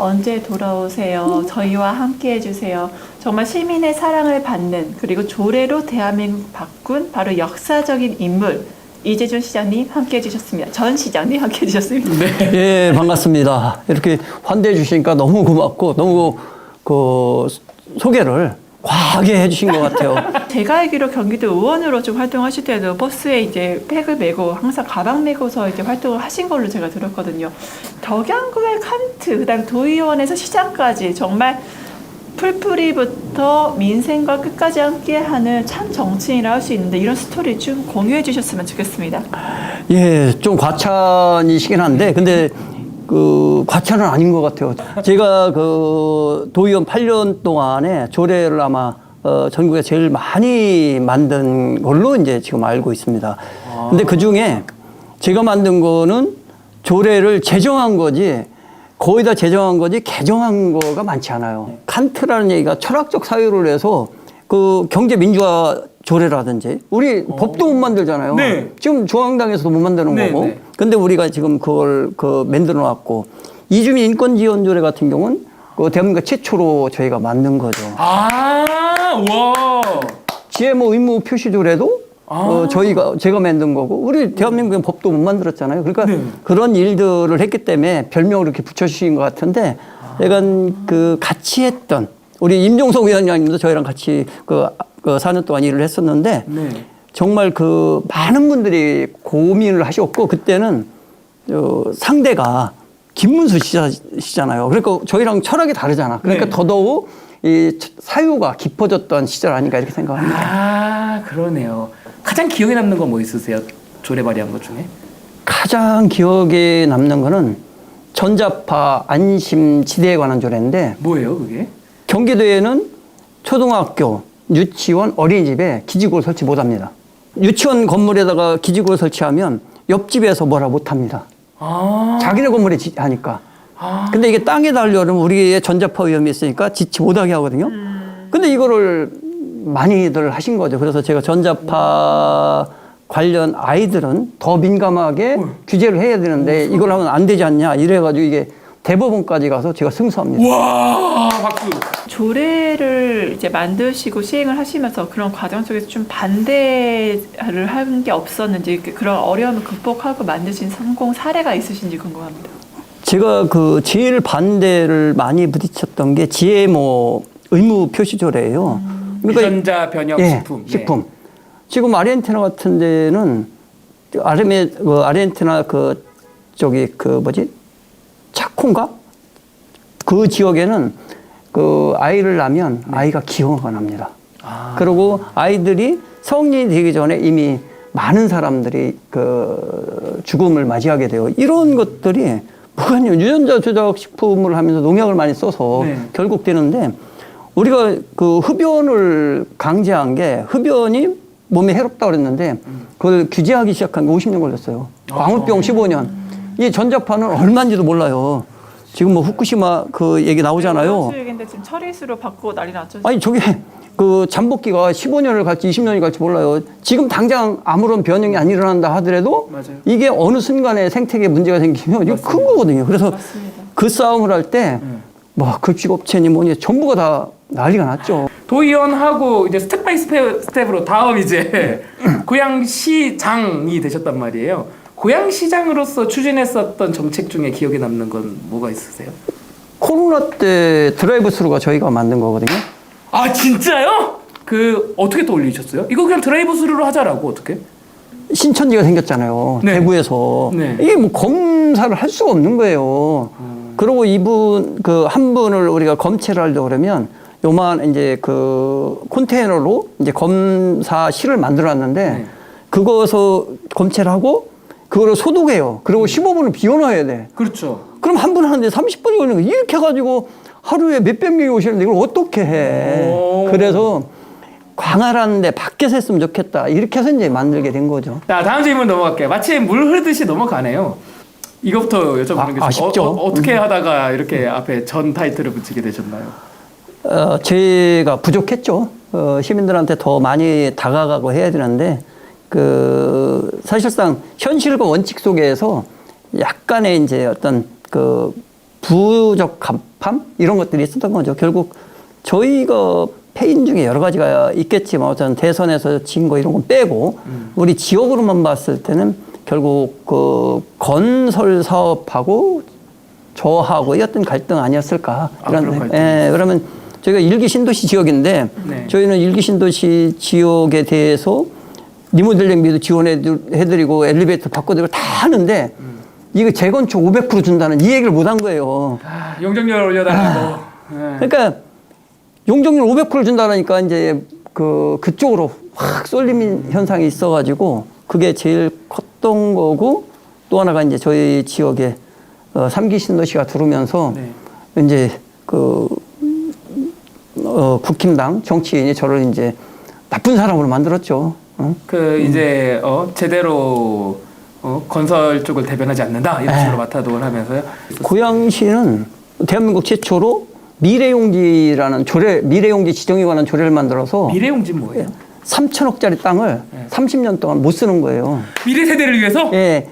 언제 돌아오세요. 저희와 함께 해주세요. 정말 시민의 사랑을 받는 그리고 조례로 대한민국 바꾼 바로 역사적인 인물 이재준 시장님 함께 해주셨습니다. 전 시장님 함께 해주셨습니다. 네. 예, 반갑습니다. 이렇게 환대해 주시니까 너무 고맙고 너무 그 소개를 과하게 해주신 것 같아요. 제가 알기로 경기도 의원으로 좀 활동하실 때도 버스에 이제 백을 메고 항상 가방 메고서 이제 활동을 하신 걸로 제가 들었거든요. 덕양구의 칸트, 그다음 도의원에서 시장까지 정말 풀뿌리부터 민생과 끝까지 함께하는 참 정치인이라 할 수 있는데 이런 스토리 좀 공유해 주셨으면 좋겠습니다. 예, 좀 과찬이시긴 한데 근데 그 과찬은 아닌 것 같아요. 제가 그 도의원 8년 동안에 조례를 아마 전국에 제일 많이 만든 걸로 이제 지금 알고 있습니다. 근데 그 중에 제가 만든 거는 조례를 제정한 거지 거의 다 제정한 거지 개정한 거가 많지 않아요. 칸트라는 얘기가 철학적 사유를 해서 그 경제민주화 조례라든지 우리 법도 못 만들잖아요. 네. 지금 중앙당에서도 못 만드는 네, 거고. 네. 근데 우리가 지금 그걸 만들어 놨고 이주민 인권 지원 조례 같은 경우는 그 대한민국 최초로 저희가 만든 거죠. 아, 와. GMO 의무 표시 조례도 제가 만든 거고 우리 대한민국엔 법도 못 만들었잖아요. 그러니까 네. 그런 일들을 했기 때문에 별명을 이렇게 붙여주신 것 같은데 약간 그 같이 했던 우리 임종석 위원장님도 저희랑 같이 그 4년 동안 일을 했었는데 네. 정말 그 많은 분들이 고민을 하셨고 그때는 상대가 김문수 시잖아요. 그러니까 저희랑 철학이 다르잖아. 그러니까 네. 더더욱 이 사유가 깊어졌던 시절 아닌가 이렇게 생각합니다. 아, 그러네요. 가장 기억에 남는 건 뭐 있으세요? 조례 발의한 것 중에? 가장 기억에 남는 거는 전자파 안심지대에 관한 조례인데 뭐예요, 그게? 경기도에는 초등학교, 유치원, 어린이집에 기지국을 설치 못합니다. 유치원 건물에다가 기지국을 설치하면 옆집에서 뭐라 못합니다. 아. 자기네 건물에 하니까. 근데 이게 땅에 달려오면 우리의 전자파 위험이 있으니까 지치 못하게 하거든요. 근데 이거를 많이들 하신 거죠. 그래서 제가 전자파 관련 아이들은 더 민감하게 규제를 해야 되는데 이걸 하면 안 되지 않냐 이래가지고 이게 대법원까지 가서 제가 승소합니다. 와, 박수. 조례를 이제 만드시고 시행을 하시면서 그런 과정 속에서 좀 반대를 한 게 없었는지 그런 어려움을 극복하고 만드신 성공 사례가 있으신지 궁금합니다. 제가 그 제일 반대를 많이 부딪혔던 게 GMO 의무 표시 조례예요. 유전자 변형 예, 식품. 식품. 지금 아르헨티나 같은 데는 아르헨티나 차콘가? 그 지역에는 그 아이를 낳으면 아이가 기형아가 납니다. 그리고 아이들이 성인이 되기 전에 이미 많은 사람들이 그 죽음을 맞이하게 돼요. 이런 것들이 뭐가냐 유전자 조작 식품을 하면서 농약을 많이 써서 네. 결국 되는데 우리가 그 흡연을 강제한 게 흡연이 몸에 해롭다고 그랬는데 그걸 규제하기 시작한 게 50년 걸렸어요. 광우병 15년. 이 전자파는 얼마인지도 몰라요. 지금 뭐 후쿠시마 그 얘기 나오잖아요. 그런 얘기인데 지금 처리수로 바꾸고 난리 났죠. 아니 저게 그 잠복기가 15년을 갈지 20년이 갈지 몰라요. 지금 당장 아무런 변형이 안 일어난다 하더라도 맞아요. 이게 어느 순간에 생태계에 문제가 생기면 이거 큰 거거든요. 그래서 맞습니다. 그 싸움을 할 때 뭐 급식업체니 뭐니 전부가 다 난리가 났죠. 도의원하고 이제 스텝 바이 스텝으로 다음 이제 고양시장이 되셨단 말이에요. 고양시장으로서 추진했었던 정책 중에 기억에 남는 건 뭐가 있으세요? 코로나 때 드라이브 스루가 저희가 만든 거거든요. 아, 진짜요? 그 어떻게 또 올리셨어요? 이거 그냥 드라이브 스루로 하자라고 어떻게? 신천지가 생겼잖아요. 네. 대구에서. 네. 이게 뭐 검사를 할 수가 없는 거예요. 그리고 한 분을 우리가 검체를 하려고 그러면 요만 이제 그 컨테이너로 이제 검사실을 만들어 놨는데 네. 그거서 검체를 하고 그거를 소독해요. 그리고 15분을 비워놔야 돼. 그렇죠. 그럼 한 분 하는데 30분이 걸리는 거 이렇게 해가지고 하루에 몇백 명이 오시는데 이걸 어떻게 해. 오. 그래서 광활한데 밖에서 했으면 좋겠다. 이렇게 해서 이제 만들게 된 거죠. 자, 다음 질문 넘어갈게요. 마치 물 흐르듯이 넘어가네요. 이것부터 여쭤보는 게 아쉽죠. 어떻게 하다가 이렇게 앞에 전 타이틀을 붙이게 되셨나요? 제가 부족했죠. 시민들한테 더 많이 다가가고 해야 되는데 사실상 현실과 원칙 속에서 약간의 이제 어떤 부적합함 이런 것들이 있었던 거죠. 결국 저희가 패인 중에 여러 가지가 있겠지만 어떤 대선에서 진 거 이런 건 빼고 우리 지역으로만 봤을 때는 결국 그 건설 사업하고 저하고 어떤 갈등 아니었을까. 그런 갈등이 예, 그러면 저희가 일기 신도시 지역인데 네. 저희는 일기 신도시 지역에 대해서 리모델링비도 지원해드리고 엘리베이터 바꿔드리고 다 하는데 이거 재건축 500% 준다는 이 얘기를 못 한 거예요. 용적률 올려달라고. 네. 그러니까 용적률 500% 준다니까 이제 그쪽으로 확 쏠림 현상이 있어가지고 그게 제일 컸던 거고 또 하나가 이제 저희 지역에 3기 신도시가 들어오면서 네. 이제 국힘당 정치인이 저를 이제 나쁜 사람으로 만들었죠. 응? 이제 제대로 건설 쪽을 대변하지 않는다 이런 식으로 마타도를 하면서요. 고양시는 대한민국 최초로 미래용지라는 미래용지 지정에 관한 조례를 만들어서 미래용지 뭐예요? 3천억짜리 땅을 네. 30년 동안 못 쓰는 거예요. 미래 세대를 위해서? 예.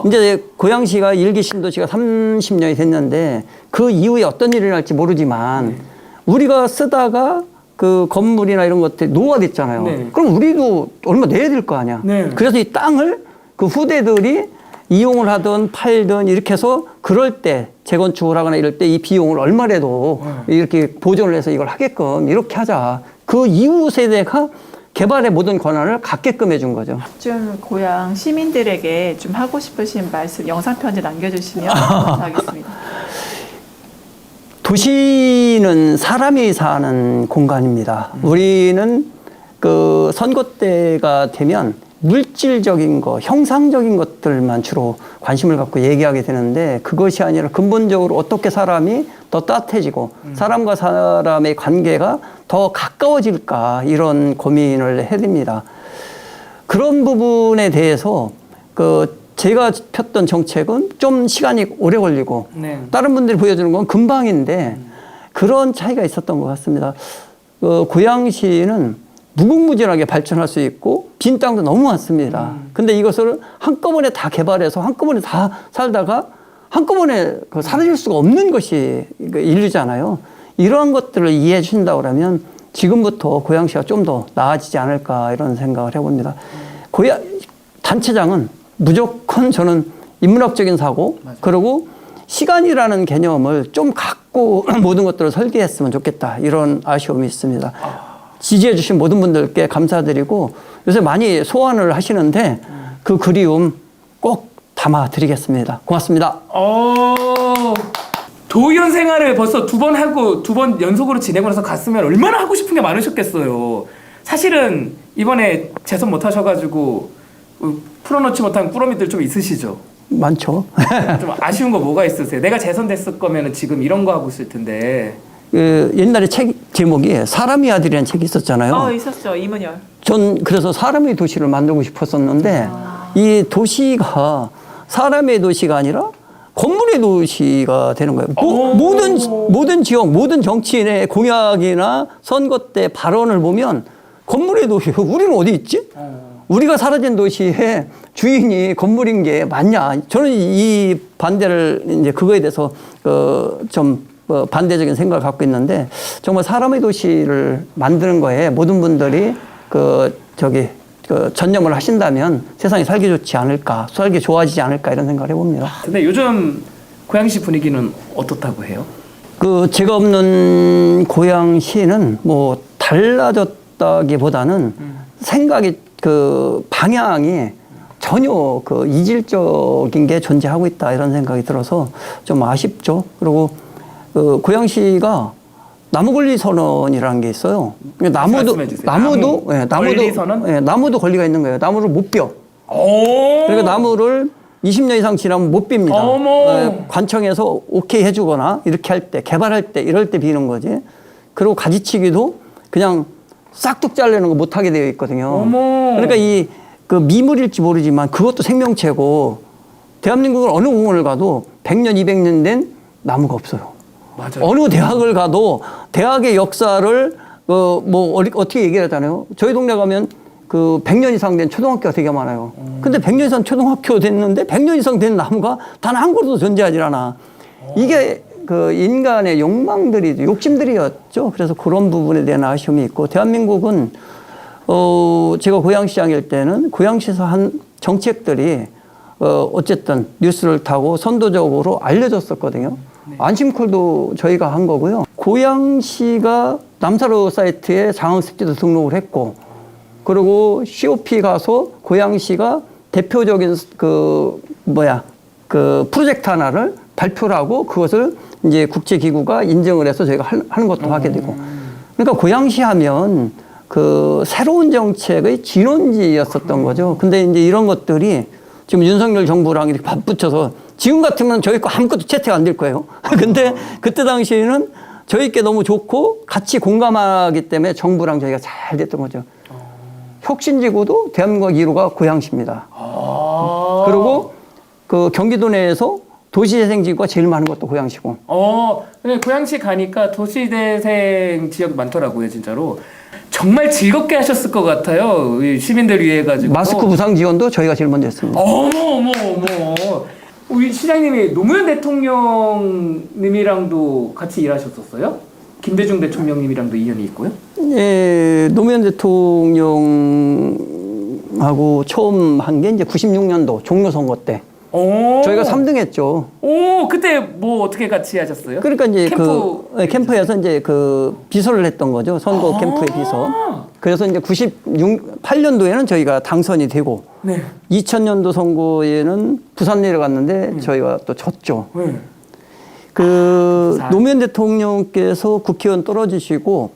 이제 고양시가 일기 신도시가 30년이 됐는데 그 이후에 어떤 일이 날지 모르지만 우리가 쓰다가 그 건물이나 이런 것들이 노후화됐잖아요. 네. 그럼 우리도 얼마 내야 될 거 아니야. 네. 그래서 이 땅을 그 후대들이 이용을 하든 팔든 이렇게 해서 그럴 때 재건축을 하거나 이럴 때 이 비용을 얼마라도 이렇게 보존을 해서 이걸 하게끔 이렇게 하자. 그 이후 세대가 개발의 모든 권한을 갖게끔 해준 거죠. 좀 고향 시민들에게 좀 하고 싶으신 말씀 영상 편지 남겨주시면 감사하겠습니다. 도시는 사람이 사는 공간입니다. 우리는 그 선거 때가 되면 물질적인 거, 형상적인 것들만 주로 관심을 갖고 얘기하게 되는데 그것이 아니라 근본적으로 어떻게 사람이 더 따뜻해지고 사람과 사람의 관계가 더 가까워질까 이런 고민을 해야 됩니다. 그런 부분에 대해서 제가 폈던 정책은 좀 시간이 오래 걸리고 네. 다른 분들이 보여주는 건 금방인데 그런 차이가 있었던 것 같습니다. 고양시는 무궁무진하게 발전할 수 있고 빈 땅도 너무 많습니다. 근데 이것을 한꺼번에 다 개발해서 한꺼번에 다 살다가 한꺼번에 사라질 수가 없는 것이 인류잖아요. 이러한 것들을 이해해 주신다고 그러면 지금부터 고양시가 좀 더 나아지지 않을까 이런 생각을 해봅니다. 단체장은 무조건 저는 인문학적인 사고 그리고 시간이라는 개념을 좀 갖고 모든 것들을 설계했으면 좋겠다 이런 아쉬움이 있습니다. 지지해 주신 모든 분들께 감사드리고 요새 많이 소환을 하시는데 그 그리움 꼭 담아 드리겠습니다. 고맙습니다. 도의원 생활을 벌써 2번 하고 2번 연속으로 진행을 해서 갔으면 얼마나 하고 싶은 게 많으셨겠어요. 사실은 이번에 재선 못 하셔가지고 풀어놓지 못한 꾸러미들 좀 있으시죠? 많죠. 좀 아쉬운 거 뭐가 있으세요? 내가 재선됐을 거면 지금 이런 거 하고 있을 텐데. 옛날에 책 제목이 사람의 아들이라는 책이 있었잖아요. 있었죠. 이문열. 전 그래서 사람의 도시를 만들고 싶었었는데 이 도시가 사람의 도시가 아니라 건물의 도시가 되는 거예요. 모든 지역, 모든 정치인의 공약이나 선거 때 발언을 보면 건물의 도시, 우리는 어디 있지? 우리가 사라진 도시의 주인이 건물인 게 맞냐? 저는 이 반대를 이제 그거에 대해서 좀 반대적인 생각을 갖고 있는데 정말 사람의 도시를 만드는 거에 모든 분들이 전념을 하신다면 세상이 살기 좋지 않을까, 살기 좋아지지 않을까 이런 생각을 해봅니다. 근데 요즘 고양시 분위기는 어떻다고 해요? 제가 없는 고양시는 뭐 달라졌다기보다는 생각이 방향이 전혀 이질적인 게 존재하고 있다 이런 생각이 들어서 좀 아쉽죠. 그리고 고양시가 나무권리 선언이라는 게 있어요. 나무도 권리 선언? 나무도 권리가 있는 거예요. 나무를 못 뼈. 그러니까 나무를 20년 이상 지나면 못 빕니다. 관청에서 오케이 해주거나 이렇게 할 때, 개발할 때, 이럴 때 비는 거지. 그리고 가지치기도 그냥 싹둑 자르는 거 못 하게 되어 있거든요. 그러니까 미물일지 모르지만 그것도 생명체고 대한민국은 어느 공원을 가도 100년, 200년 된 나무가 없어요. 맞아요. 어느 대학을 가도 대학의 역사를 어떻게 얘기를 하잖아요. 저희 동네 가면 100년 이상 된 초등학교가 되게 많아요. 근데 100년 이상 초등학교 됐는데 100년 이상 된 나무가 단 한 그루도 존재하지 않아. 이게 그 인간의 욕망들이, 욕심들이었죠. 그래서 그런 부분에 대한 아쉬움이 있고, 대한민국은, 제가 고양시장일 때는 고양시에서 한 정책들이, 어쨌든 뉴스를 타고 선도적으로 알려졌었거든요. 안심콜도 저희가 한 거고요. 고양시가 남사로 사이트에 장학습지도 등록을 했고, 그리고 COP 가서 고양시가 대표적인 그 프로젝트 하나를 발표를 하고 그것을 이제 국제기구가 인정을 해서 저희가 하는 것도 하게 되고. 그러니까 고양시 하면 그 새로운 정책의 진원지였었던 거죠. 근데 이제 이런 것들이 지금 윤석열 정부랑 이렇게 맞붙여서 지금 같으면 저희 거 아무것도 채택 안 될 거예요. 근데 그때 당시에는 저희께 너무 좋고 같이 공감하기 때문에 정부랑 저희가 잘 됐던 거죠. 혁신지구도 대한민국 1호가 고양시입니다. 그리고 그 경기도 내에서 도시재생지구가 제일 많은 것도 고양시고. 근데 고양시 가니까 도시재생 지역 많더라고요, 진짜로. 정말 즐겁게 하셨을 것 같아요. 시민들 위해 가지고. 마스크 부상 지원도 저희가 제일 먼저 했습니다. 어머. 우리 시장님이 노무현 대통령님이랑도 같이 일하셨었어요? 김대중 대통령님이랑도 인연이 있고요? 예, 노무현 대통령하고 처음 한 게 이제 96년도 종로 선거 때. 저희가 3등 했죠. 그때 뭐 어떻게 같이 하셨어요? 그러니까 이제 캠프에서 캠프에서 이제 그 비서를 했던 거죠. 선거 캠프의 비서. 그래서 이제 98년도에는 저희가 당선이 되고, 네. 2000년도 선거에는 부산 내려갔는데 저희가 또 졌죠. 네. 노무현 대통령께서 국회의원 떨어지시고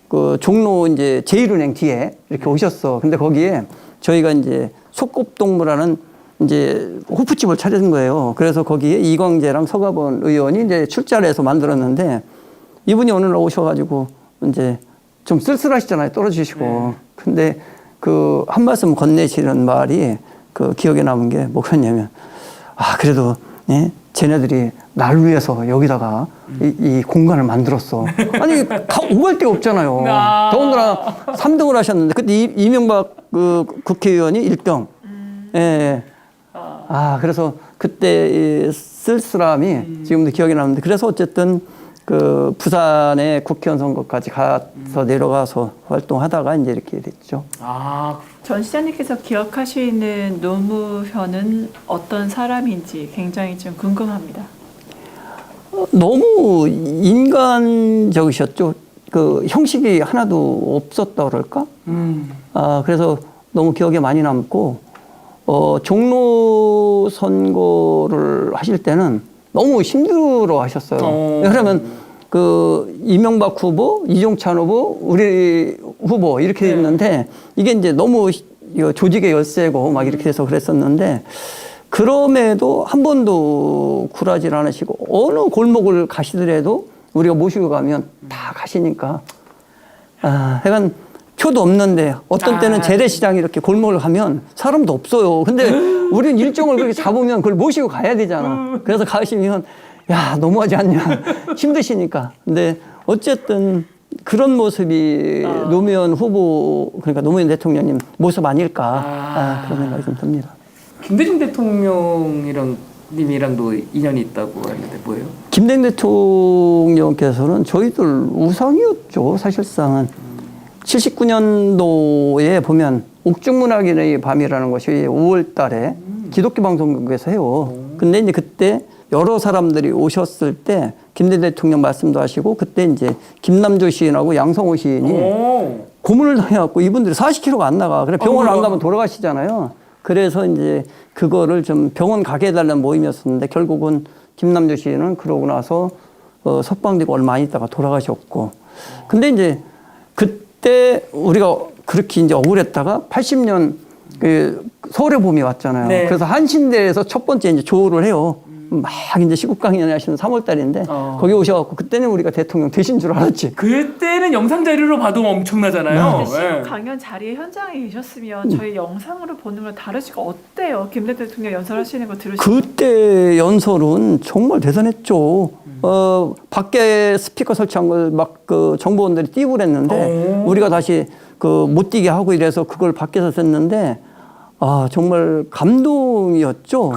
그 종로 이제 제1은행 뒤에 이렇게 오셨어. 근데 거기에 저희가 이제 속곱동무라는 이제 호프집을 차린 거예요. 그래서 거기에 이광재랑 서가번 의원이 이제 출자를 해서 만들었는데, 이분이 오늘 오셔가지고 이제 좀 쓸쓸하시잖아요. 떨어지시고. 근데 그 한 말씀 건네시는 말이 그 기억에 남은 게 뭐였냐면, 그래도 예? 쟤네들이 날 위해서 여기다가 이 공간을 만들었어. 아니, 오갈 데가 없잖아요. 더군다나 3등을 하셨는데, 그때 이명박 그 국회의원이 1등. 예. 그래서 그때 이 쓸쓸함이 지금도 기억이 나는데, 그래서 어쨌든 그 부산에 국회의원 선거까지 가서 내려가서 활동하다가 이제 이렇게 됐죠. 전 시장님께서 기억하시는 노무현은 어떤 사람인지 굉장히 좀 궁금합니다. 너무 인간적이셨죠. 그 형식이 하나도 없었다 그럴까? 그래서 너무 기억에 많이 남고, 종로 선거를 하실 때는 너무 힘들어 하셨어요. 그러면 그 이명박 후보, 이종찬 후보, 우리 후보 이렇게 있는데, 이게 이제 너무 조직의 열세고 막 이렇게 해서 그랬었는데, 그럼에도 한 번도 굴하지 않으시고, 어느 골목을 가시더라도 우리가 모시고 가면 다 가시니까, 약간 표도 없는데, 어떤 때는 재래시장 이렇게 골목을 가면 사람도 없어요. 근데 우리는 일정을 그렇게 잡으면 그걸 모시고 가야 되잖아. 그래서 가시면, 야, 너무하지 않냐. 힘드시니까. 근데 어쨌든 그런 모습이 노무현 후보, 그러니까 노무현 대통령님 모습 아닐까. 그런 생각이 좀 듭니다. 김대중 대통령님이랑도 인연이 있다고 하는데 뭐예요? 김대중 대통령께서는 저희들 우상이었죠, 사실상은. 79년도에 보면 옥중문학인의 밤이라는 것이 5월 달에 기독교 방송국에서 해요. 근데 이제 그때 여러 사람들이 오셨을 때 김대중 대통령 말씀도 하시고, 그때 이제 김남조 시인하고 양성호 시인이 고문을 당해갖고 이분들이 40km가 안 나가. 그래 병원 안 가면 돌아가시잖아요. 그래서 이제 그거를 좀 병원 가게 해달라는 모임이었었는데, 결국은 김남조 시인은 그러고 나서 석방되고 얼마 안 있다가 돌아가셨고. 근데 이제 그때 우리가 그렇게 이제 억울했다가 80년 그 서울의 봄이 왔잖아요. 네. 그래서 한신대에서 첫 번째 이제 조를 해요. 막 이제 시국 강연 하시는 3월 달인데 거기 오셔갖고, 그때는 우리가 대통령 되신 줄 알았지. 그때는 영상 자료로 봐도 엄청나잖아요. 시국 강연 자리에 현장에 계셨으면 저희 영상으로 보는 걸 다르시고 어때요? 김대중 대통령 연설하시는 거 들으시고. 그때 연설은 정말 대단했죠. 밖에 스피커 설치한 걸 막 그 정보원들이 띄우고 그랬는데, 우리가 다시 그 못 뛰게 하고 이래서 그걸 밖에서 썼는데, 정말 감동이었죠.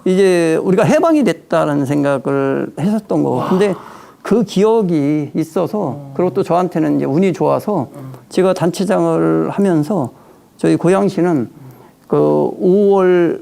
이제 우리가 해방이 됐다는 생각을 했었던 거고. 근데 그 기억이 있어서 그리고 또 저한테는 이제 운이 좋아서 제가 단체장을 하면서 저희 고양시는 그 5월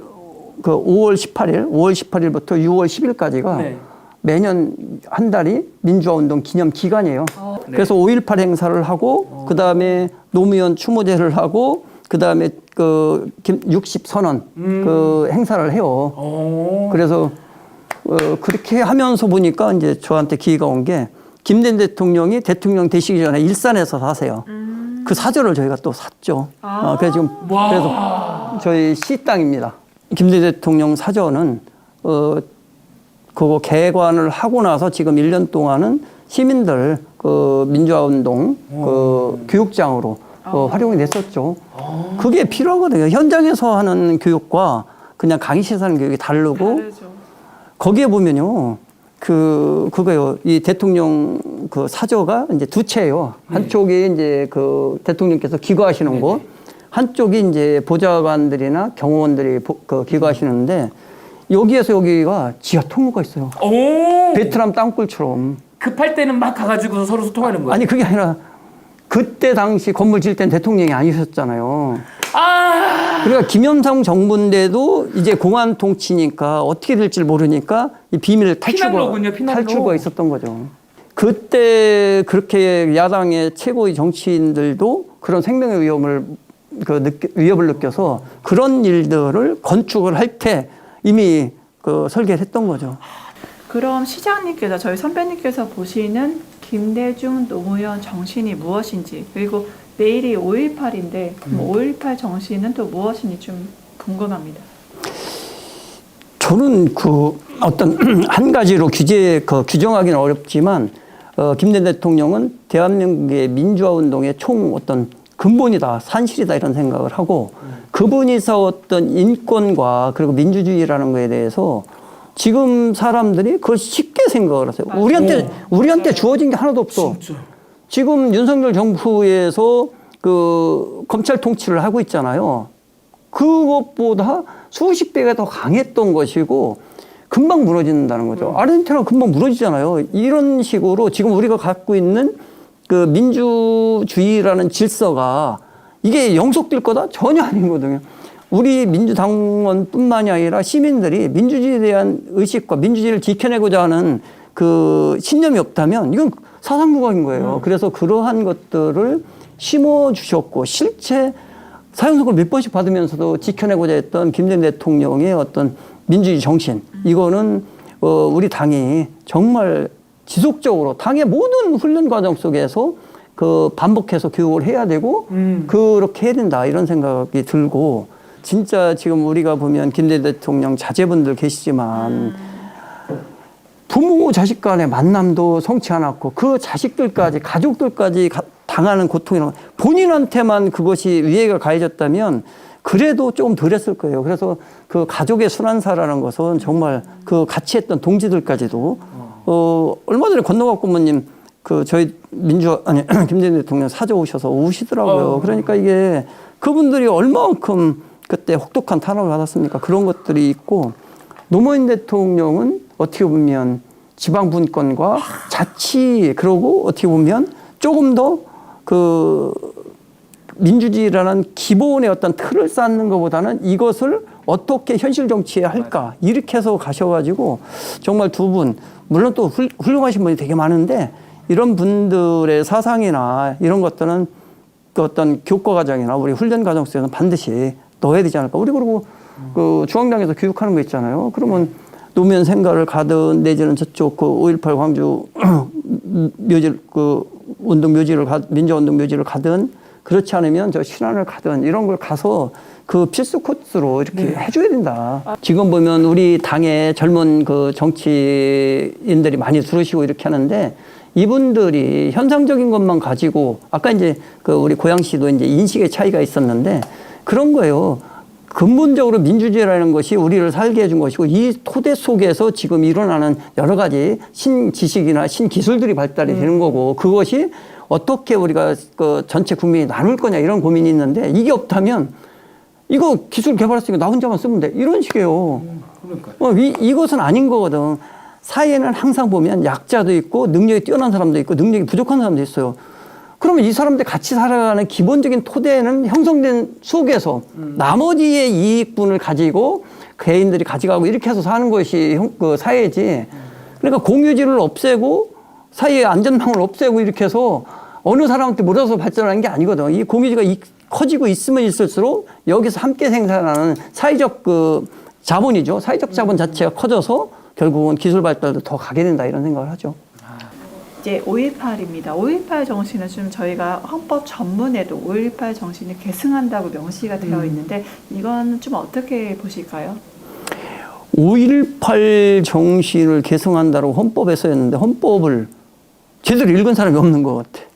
18일부터 6월 10일까지가 네. 매년 한 달이 민주화 운동 기념 기간이에요. 네. 그래서 5.18 행사를 하고 그다음에 노무현 추모제를 하고 그다음에 그 60선언 그 행사를 해요. 그래서 그렇게 하면서 보니까 이제 저한테 기회가 온 게 김대중 대통령이 대통령 되시기 전에 일산에서 사세요. 그 사저를 저희가 또 샀죠. 그래서 지금 그래서 저희 시 땅입니다. 김대중 대통령 사저는 그거 개관을 하고 나서 지금 1년 동안은 시민들 그 민주화 운동 그 교육장으로 활용이 됐었죠. 그게 필요하거든요. 현장에서 하는 교육과 그냥 강의실에서 하는 교육이 다르고 다르죠. 거기에 보면요. 그거요. 이 대통령 그 사저가 이제 두 채예요. 한쪽이 이제 그 대통령께서 기거하시는 곳, 한쪽이 이제 보좌관들이나 경호원들이 그 기거하시는데 여기에서 여기가 지하 통로가 있어요. 오. 베트남 땅굴처럼. 급할 때는 막 가가지고 서로 소통하는 거예요. 아니 그게 아니라 그때 당시 건물 지을 땐 대통령이 아니셨잖아요. 그러니까 김영삼 정부인데도 이제 공안 통치니까 어떻게 될지 모르니까 이 비밀 피난로군요, 피난로. 탈출구가 있었던 거죠. 그때 그렇게 야당의 최고의 정치인들도 그런 생명의 위험을 위협을 느껴서 그런 일들을 건축을 할 때 이미 설계를 했던 거죠. 그럼 시장님께서 저희 선배님께서 보시는 김대중 노무현 정신이 무엇인지 그리고 내일이 5.18인데 5.18 정신은 또 무엇인지 좀 궁금합니다. 저는 그 어떤 한 가지로 규정하기는 어렵지만 김대중 대통령은 대한민국의 민주화 운동의 총 어떤 근본이다, 산실이다 이런 생각을 하고 그분이 세웠던 인권과 그리고 민주주의라는 거에 대해서 지금 사람들이 그걸 쉽게 생각을 하세요. 우리한테 주어진 게 하나도 없어. 진짜. 지금 윤석열 정부에서 그 검찰 통치를 하고 있잖아요. 그것보다 수십 배가 더 강했던 것이고 금방 무너진다는 거죠. 아르헨티나가 금방 무너지잖아요. 이런 식으로 지금 우리가 갖고 있는 그 민주주의라는 질서가 이게 영속될 거다? 전혀 아니거든요. 우리 민주당원뿐만이 아니라 시민들이 민주주의에 대한 의식과 민주주의를 지켜내고자 하는 그 신념이 없다면 이건 사상국악인 거예요. 그래서 그러한 것들을 심어주셨고 실제 사형선고 몇 번씩 받으면서도 지켜내고자 했던 김대중 대통령의 어떤 민주주의 정신 이거는 우리 당이 정말 지속적으로 당의 모든 훈련 과정 속에서 그 반복해서 교육을 해야 되고 그렇게 해야 된다 이런 생각이 들고 진짜 지금 우리가 보면 김대중 대통령 자제분들 계시지만 부모 자식 간의 만남도 성치 않았고 그 자식들까지 가족들까지 당하는 고통이나 본인한테만 그것이 위해가 가해졌다면 그래도 조금 덜했을 거예요. 그래서 그 가족의 순환사라는 것은 정말 그 같이 했던 동지들까지도 얼마 전에 건너갑 고모님 저희 김대중 대통령 사저 오셔서 우시더라고요. 그러니까 이게 그분들이 얼마만큼 그때 혹독한 탄압을 받았습니까? 그런 것들이 있고 노무현 대통령은 어떻게 보면 지방 분권과 자치 그러고 어떻게 보면 조금 더 그 민주주의라는 기본의 어떤 틀을 쌓는 것보다는 이것을 어떻게 현실 정치에 할까 이렇게 해서 가셔가지고 정말 두 분 물론 또 훌륭하신 분이 되게 많은데 이런 분들의 사상이나 이런 것들은 그 어떤 교과 과정이나 우리 훈련 과정 속에서는 반드시 넣어야 되지 않을까. 우리 그리고 그 중앙당에서 교육하는 거 있잖아요. 그러면 노무현 생가를 가든 내지는 저쪽 그 5.18 광주 묘지 운동 묘지를 민주화 운동 묘지를 가든 그렇지 않으면 저 신안을 가든 이런 걸 가서 그 필수 코스로 이렇게 해줘야 된다. 지금 보면 우리 당의 젊은 그 정치인들이 많이 들으시고 이렇게 하는데 이분들이 현상적인 것만 가지고 아까 이제 그 우리 고양시도 이제 인식의 차이가 있었는데 그런 거예요. 근본적으로 민주주의라는 것이 우리를 살게 해준 것이고 이 토대 속에서 지금 일어나는 여러 가지 신지식이나 신기술들이 발달이 되는 거고 그것이 어떻게 우리가 그 전체 국민이 나눌 거냐 이런 고민이 있는데 이게 없다면 이거 기술 개발했으니까 나 혼자만 쓰면 돼. 이런 식이에요. 그러니까. 이것은 아닌 거거든. 사회는 항상 보면 약자도 있고 능력이 뛰어난 사람도 있고 능력이 부족한 사람도 있어요. 그러면 이 사람들 같이 살아가는 기본적인 토대는 형성된 속에서 나머지의 이익분을 가지고 개인들이 가져가고 이렇게 해서 사는 것이 그 사회지. 그러니까 공유지를 없애고 사회의 안전망을 없애고 이렇게 해서 어느 사람한테 몰아서 발전하는 게 아니거든. 이 공유지가 커지고 있으면 있을수록 여기서 함께 생산하는 사회적 그 자본이죠. 사회적 자본 자체가 커져서 결국은 기술 발달도 더 가게 된다 이런 생각을 하죠. 이제 5.18입니다. 5.18 정신은 좀 저희가 헌법 전문에도 5.18 정신을 계승한다고 명시가 되어 있는데 이건 좀 어떻게 보실까요? 5.18 정신을 계승한다고 헌법에 써있는데 헌법을 제대로 읽은 사람이 없는 것 같아.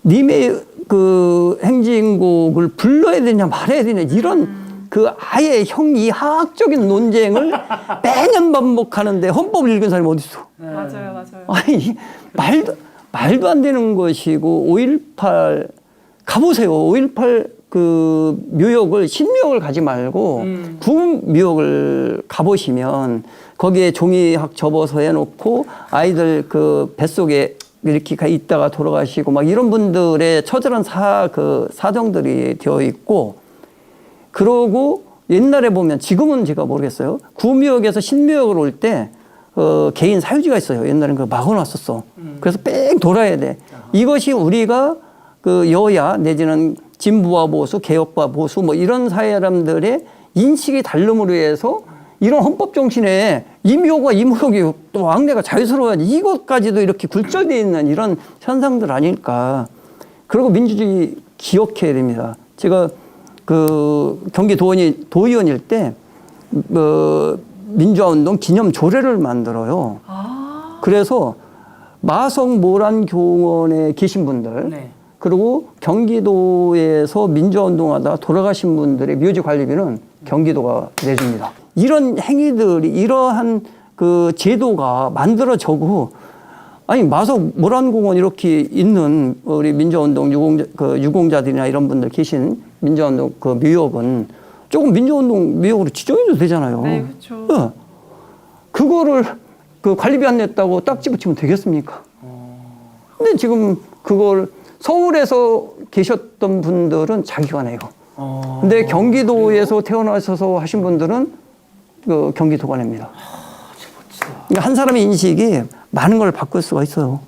님의 그 행진곡을 불러야 되냐 말아야 되냐 이런 그 아예 이하학적인 논쟁을 매년 반복하는데 헌법을 읽은 사람이 어디 있어? 맞아요. 아니 말도 안 되는 것이고 5.18 가보세요. 5.18 그 묘역을 신묘역을 가지 말고 구묘역을 가보시면 거기에 종이학 접어서 해놓고 아이들 그 뱃속에 이렇게 있다가 돌아가시고 막 이런 분들의 처절한 사정들이 되어 있고 그러고 옛날에 보면 지금은 제가 모르겠어요. 구묘역에서 신묘역을 올 때 개인 사유지가 있어요. 옛날에는 그걸 막아놨었어. 그래서 뺑 돌아야 돼. 이것이 우리가 그 여야 내지는 진보와 보수, 개혁과 보수 뭐 이런 사람들의 인식이 다름으로 해서 이런 헌법 정신에 임요과 임무역이 또 왕래가 자유스러워야지 이것까지도 이렇게 굴절되어 있는 이런 현상들 아닐까. 그리고 민주주의 기억해야 됩니다. 제가 그 경기 도의원일 때 민주화운동 기념 조례를 만들어요. 그래서 마성 모란교원에 계신 분들 네. 그리고 경기도에서 민주화운동하다 돌아가신 분들의 묘지 관리비는 경기도가 내줍니다. 이런 행위들이 이러한 그 제도가 만들어져고 아니 마석 모란공원 이렇게 있는 우리 민주화운동 유공자들이나 이런 분들 계신 민주화운동 그 묘역은 조금 민주화운동 묘역으로 지정해도 되잖아요. 네, 그렇죠. 그거를 그 관리비 안 냈다고 딱 집어치면 되겠습니까? 근데 지금 그걸 서울에서 계셨던 분들은 자기가 내고 근데 경기도에서 태어나셔서 하신 분들은 그 경기도가 냅니다. 그러니까 한 사람의 인식이 많은 걸 바꿀 수가 있어요.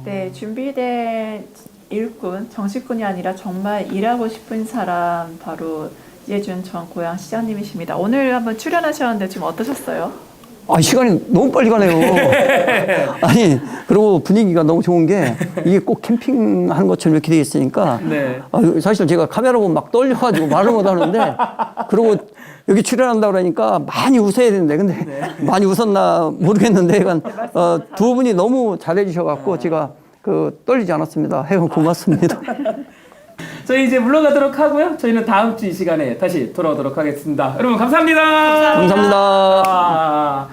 네, 준비된 일꾼, 정치꾼이 아니라 정말 일하고 싶은 사람 바로 이재준 전 고양시장님이십니다. 오늘 한번 출연하셨는데 지금 어떠셨어요? 아, 시간이 너무 빨리 가네요. 아니, 그리고 분위기가 너무 좋은 게 이게 꼭 캠핑하는 것처럼 이렇게 돼 있으니까 네. 사실 제가 카메라 보면 막 떨려가지고 말을 못 하는데 그리고 여기 출연한다 그러니까 많이 웃어야 되는데 근데 많이 웃었나 모르겠는데 두 분이 너무 잘해 주셔갖고 제가 그 떨리지 않았습니다. 해요 고맙습니다. 저희 이제 물러가도록 하고요. 저희는 다음 주 이 시간에 다시 돌아오도록 하겠습니다. 여러분 감사합니다. 감사합니다. 아.